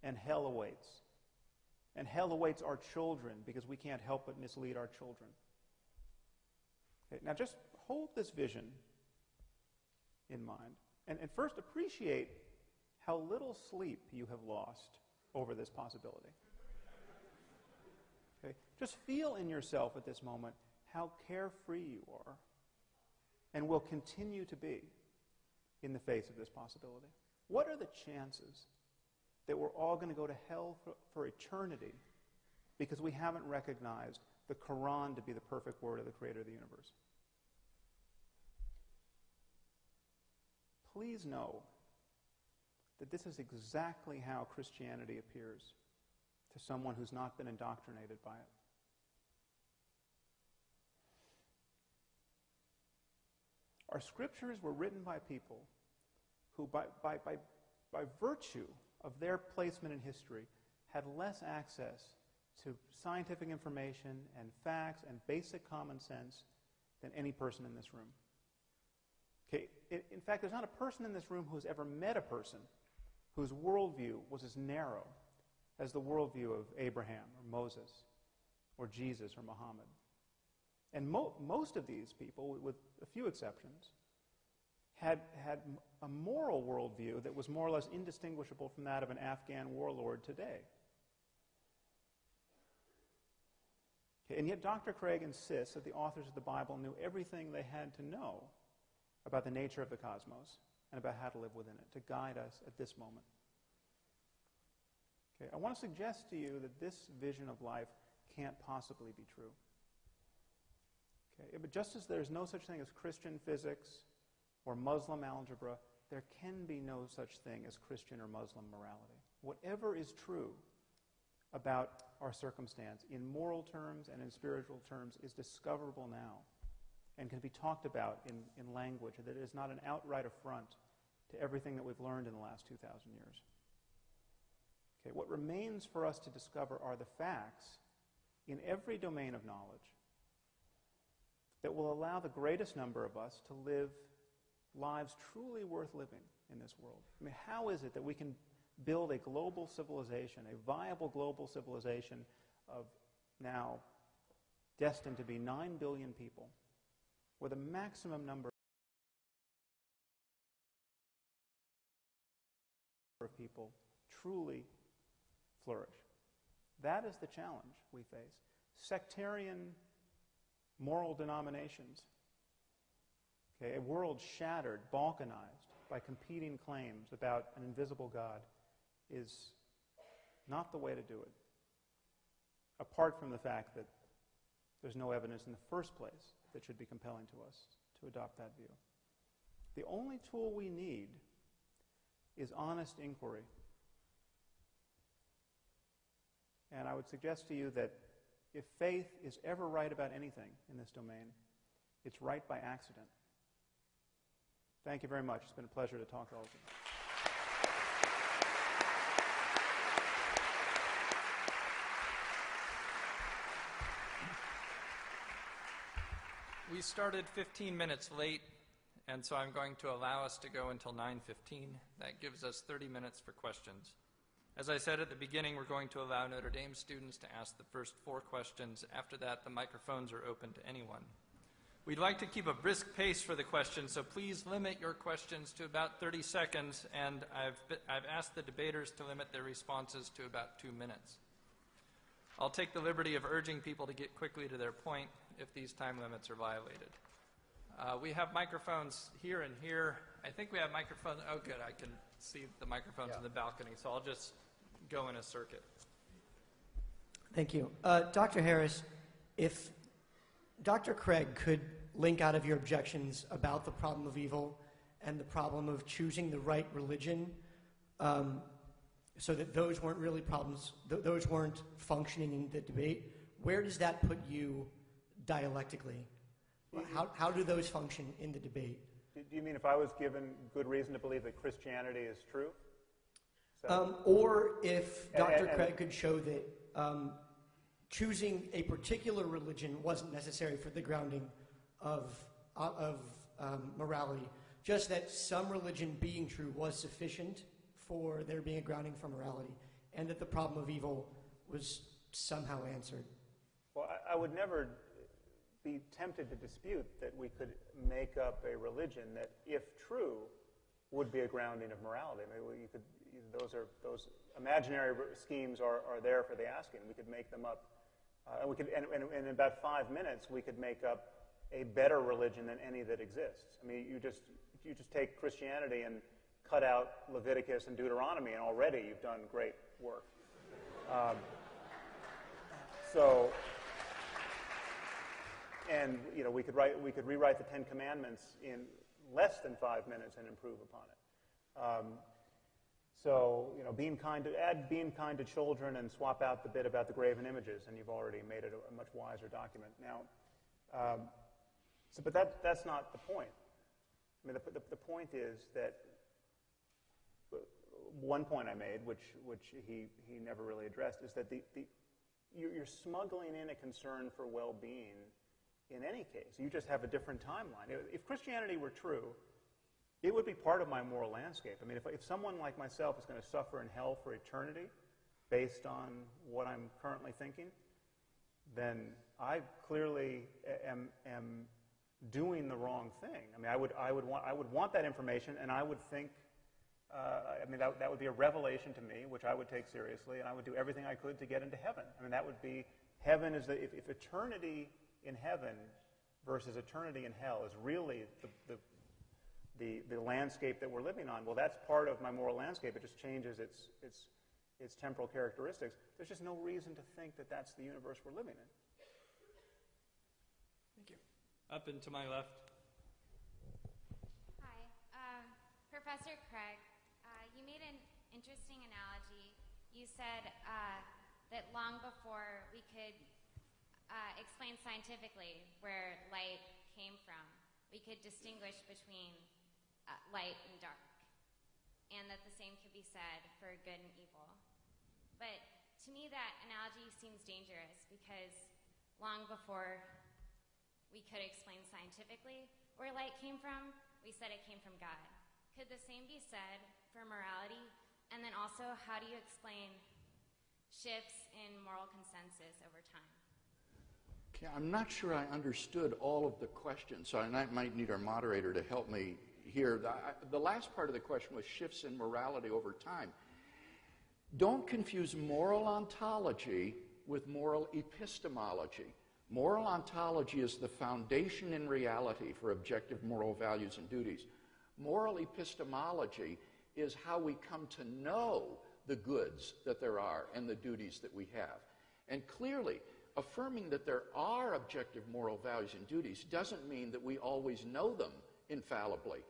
and hell awaits. And hell awaits our children because we can't help but mislead our children. Okay, now just hold this vision in mind. And first appreciate how little sleep you have lost over this possibility. Okay? Just feel in yourself at this moment how carefree you are and will continue to be in the face of this possibility. What are the chances that we're all going to go to hell for eternity because we haven't recognized the Quran to be the perfect word of the Creator of the universe? Please know that this is exactly how Christianity appears to someone who's not been indoctrinated by it. Our scriptures were written by people who, by virtue of their placement in history, had less access to scientific information and facts and basic common sense than any person in this room. Okay, in fact, there's not a person in this room who's ever met a person whose worldview was as narrow as the worldview of Abraham or Moses or Jesus or Muhammad. And most of these people, with a few exceptions, had a moral worldview that was more or less indistinguishable from that of an Afghan warlord today. Okay, and yet Dr. Craig insists that the authors of the Bible knew everything they had to know about the nature of the cosmos and about how to live within it, to guide us at this moment. Okay, I want to suggest to you that this vision of life can't possibly be true. Okay, but just as there's no such thing as Christian physics or Muslim algebra, there can be no such thing as Christian or Muslim morality. Whatever is true about our circumstance in moral terms and in spiritual terms is discoverable now and can be talked about in language that is not an outright affront to everything that we've learned in the last 2,000 years. Okay, what remains for us to discover are the facts in every domain of knowledge that will allow the greatest number of us to live lives truly worth living in this world. I mean, how is it that we can build a global civilization, a viable global civilization of now destined to be 9 billion people, where the maximum number of people truly flourish? That is the challenge we face. Sectarian moral denominations, okay, a world shattered, balkanized by competing claims about an invisible God is not the way to do it, apart from the fact that there's no evidence in the first place that should be compelling to us to adopt that view. The only tool we need is honest inquiry. And I would suggest to you that if faith is ever right about anything in this domain, it's right by accident. Thank you very much. It's been a pleasure to talk to all of you. We started 15 minutes late, and so I'm going to allow us to go until 9:15. That gives us 30 minutes for questions. As I said at the beginning, we're going to allow Notre Dame students to ask the first 4 questions. After that, the microphones are open to anyone. We'd like to keep a brisk pace for the questions, so please limit your questions to about 30 seconds, and I've asked the debaters to limit their responses to about 2 minutes. I'll take the liberty of urging people to get quickly to their point if these time limits are violated. We have microphones here and here. I think we have microphones. Oh, good. I can see the microphones in the balcony, so I'll just go in a circuit. Thank you. Dr. Harris, if Dr. Craig could link out of your objections about the problem of evil and the problem of choosing the right religion, so that those weren't really problems, those weren't functioning in the debate, where does that put you dialectically? How do those function in the debate? Do you mean if I was given good reason to believe that Christianity is true? Or if Dr. Craig could show that choosing a particular religion wasn't necessary for the grounding of morality, just that some religion being true was sufficient for there being a grounding for morality, and that the problem of evil was somehow answered. Well, I would never be tempted to dispute that we could make up a religion that, if true, would be a grounding of morality. I mean, those imaginary schemes are there for the asking. We could make them up, and in about 5 minutes, we could make up a better religion than any that exists. I mean, you just take Christianity and cut out Leviticus and Deuteronomy, and already you've done great work. And we could rewrite the Ten Commandments in less than 5 minutes and improve upon it. Being kind to children and swap out the bit about the graven images, and you've already made it a much wiser document. Now, but that's not the point. I mean, the point is that one point I made, which he never really addressed, is that you're smuggling in a concern for well-being in any case. You just have a different timeline. If Christianity were true, it would be part of my moral landscape. I mean, if someone like myself is going to suffer in hell for eternity based on what I'm currently thinking, then I clearly am doing the wrong thing. I mean, I would want that information, and I would think, that would be a revelation to me, which I would take seriously, and I would do everything I could to get into heaven. I mean, that would be, heaven is if eternity in heaven versus eternity in hell is really the landscape that we're living on, well, that's part of my moral landscape. It just changes its temporal characteristics. There's just no reason to think that that's the universe we're living in. Thank you. Up and to my left. Hi. Professor Craig, you made an interesting analogy. You said that long before we could explain scientifically where light came from, we could distinguish between light and dark, and that the same could be said for good and evil. But to me, that analogy seems dangerous because long before we could explain scientifically where light came from, we said it came from God. Could the same be said for morality? And then also, how do you explain shifts in moral consensus over time? Okay, I'm not sure I understood all of the questions, so I might need our moderator to help me here. The last part of the question was shifts in morality over time. Don't confuse moral ontology with moral epistemology. Moral ontology is the foundation in reality for objective moral values and duties. Moral epistemology is how we come to know the goods that there are and the duties that we have. And clearly, affirming that there are objective moral values and duties doesn't mean that we always know them infallibly.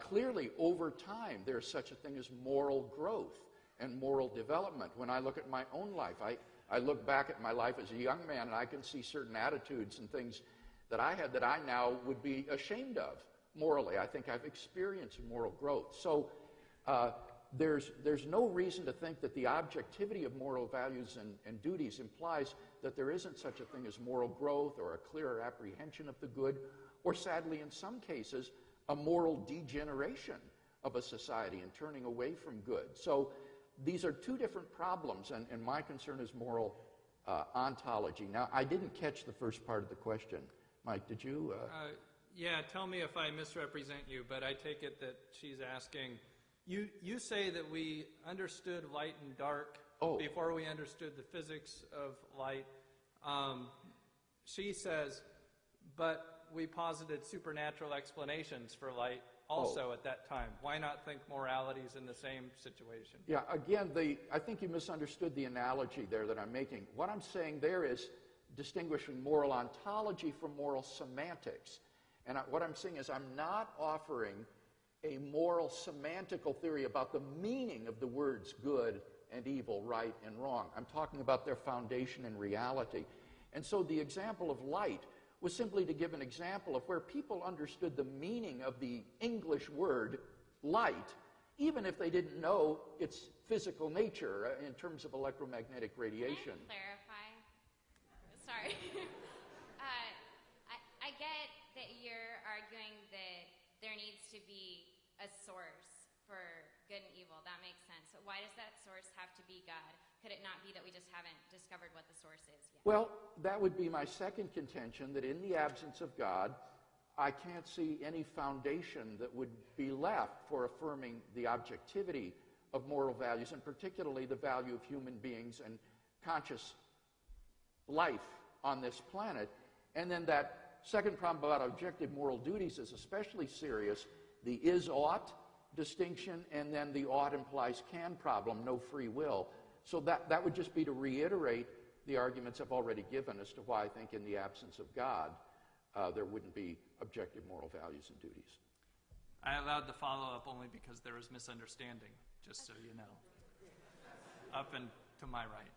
Clearly, over time, there's such a thing as moral growth and moral development. When I look at my own life, I look back at my life as a young man, and I can see certain attitudes and things that I had that I now would be ashamed of morally. I think I've experienced moral growth. So there's no reason to think that the objectivity of moral values and duties implies that there isn't such a thing as moral growth or a clearer apprehension of the good, or sadly, in some cases, a moral degeneration of a society and turning away from good. So these are two different problems, and my concern is moral ontology. Now, I didn't catch the first part of the question. Mike, did you? Yeah, tell me if I misrepresent you, but I take it that she's asking, you say that we understood light and dark before we understood the physics of light. She says, but we posited supernatural explanations for light also at that time. Why not think morality is in the same situation? Yeah, again, I think you misunderstood the analogy there that I'm making. What I'm saying there is distinguishing moral ontology from moral semantics. And what I'm saying is I'm not offering a moral semantical theory about the meaning of the words good and evil, right and wrong. I'm talking about their foundation in reality. And so the example of light was simply to give an example of where people understood the meaning of the English word light, even if they didn't know its physical nature in terms of electromagnetic radiation. Can I clarify? Sorry. I get that you're arguing that there needs to be a source for good and evil. That makes sense. So why does that source have to be God? Could it not be that we just haven't discovered what the source is yet? Well, that would be my second contention, that in the absence of God, I can't see any foundation that would be left for affirming the objectivity of moral values, and particularly the value of human beings and conscious life on this planet. And then that second problem about objective moral duties is especially serious, the is-ought distinction, and then the ought implies can problem, no free will. So that would just be to reiterate the arguments I've already given as to why I think in the absence of God, there wouldn't be objective moral values and duties. I allowed the follow-up only because there was misunderstanding, just so you know. Up and to my right.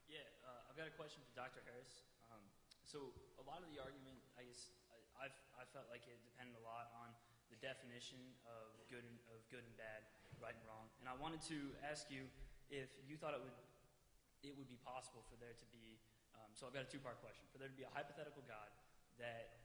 Yeah, I've got a question for Dr. Harris. So a lot of the argument, I guess, I felt like it depended a lot on the definition of good and bad, right and wrong. And I wanted to ask you if you thought it would be possible for there to be, so I've got a two-part question, for there to be a hypothetical God that,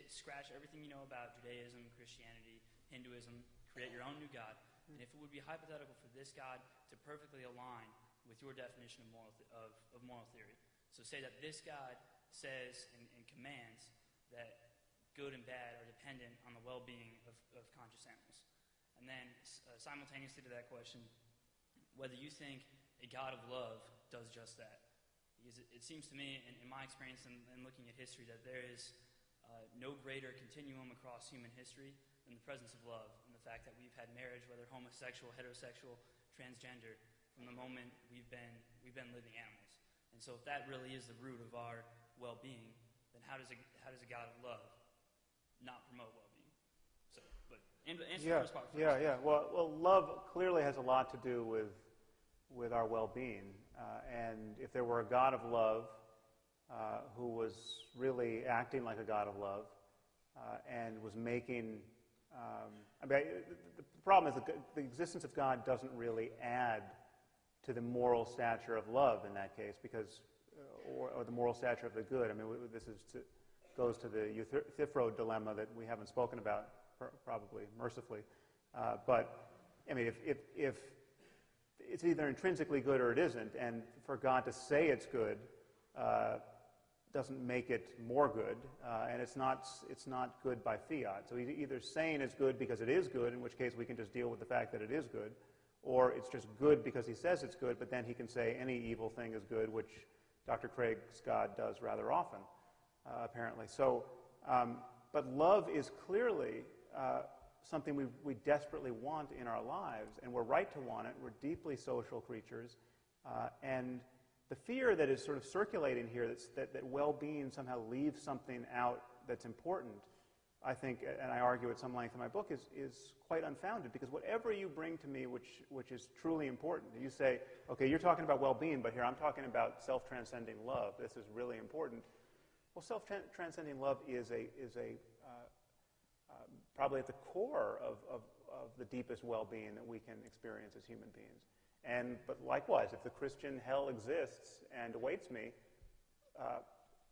scratch everything you know about Judaism, Christianity, Hinduism, create your own new God, and if it would be hypothetical for this God to perfectly align with your definition of moral theory. So say that this God says and commands that good and bad are dependent on the well-being of conscious animals. And then simultaneously to that question, whether you think a God of love does just that. Because it seems to me, in my experience and looking at history, that there is no greater continuum across human history than the presence of love, and the fact that we've had marriage, whether homosexual, heterosexual, transgender, from the moment we've been living animals. And so if that really is the root of our well-being, then how does a God of love not promote well-being? So, but answer the first part first. Yeah. Well, love clearly has a lot to do with our well-being. And if there were a God of love who was really acting like a God of love and was making... the problem is that the existence of God doesn't really add to the moral stature of love in that case, because, or the moral stature of the good. I mean, this goes to the Euthyphro dilemma that we haven't spoken about, probably mercifully. But I mean, if it's either intrinsically good or it isn't, and for God to say it's good doesn't make it more good, and it's not good by fiat. So he's either saying it's good because it is good, in which case we can just deal with the fact that it is good, or it's just good because he says it's good, but then he can say any evil thing is good, which Dr. Craig's God does rather often, apparently. So, but love is clearly something we desperately want in our lives, and we're right to want it. We're deeply social creatures, and the fear that is sort of circulating here that well-being somehow leaves something out that's important, I think, and I argue at some length in my book, is quite unfounded, because whatever you bring to me which is truly important, you say, okay, you're talking about well-being, but here I'm talking about self-transcending love. This is really important. Well, self-transcending love is probably at the core of the deepest well-being that we can experience as human beings. But likewise, if the Christian hell exists and awaits me,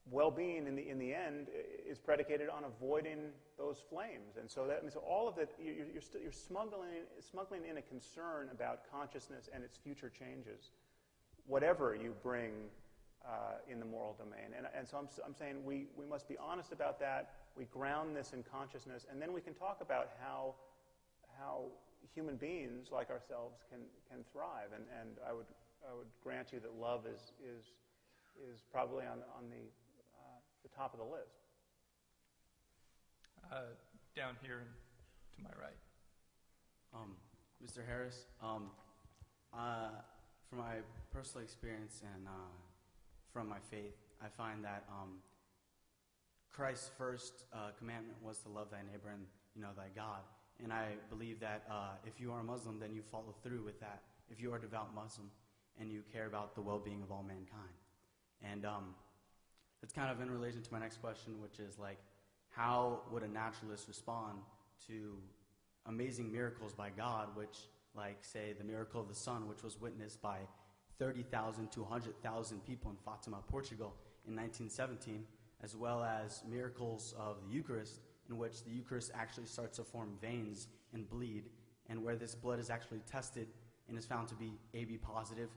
well-being in the end is predicated on avoiding those flames. And so that means all of that, you're smuggling in a concern about consciousness and its future changes, whatever you bring in the moral domain. And so I'm saying we must be honest about that. We ground this in consciousness, and then we can talk about how human beings like ourselves can thrive. And I would grant you that love is probably on the top of the list. Down here to my right. Mr. Harris, from my personal experience and from my faith, I find that Christ's first commandment was to love thy neighbor and thy God. And I believe that if you are a Muslim, then you follow through with that. If you are a devout Muslim and you care about the well-being of all mankind. And it's kind of in relation to my next question, which is like, how would a naturalist respond to amazing miracles by God, which, like, say, the miracle of the sun, which was witnessed by 30,000 to 100,000 people in Fatima, Portugal in 1917, as well as miracles of the Eucharist, in which the Eucharist actually starts to form veins and bleed, and where this blood is actually tested and is found to be AB positive,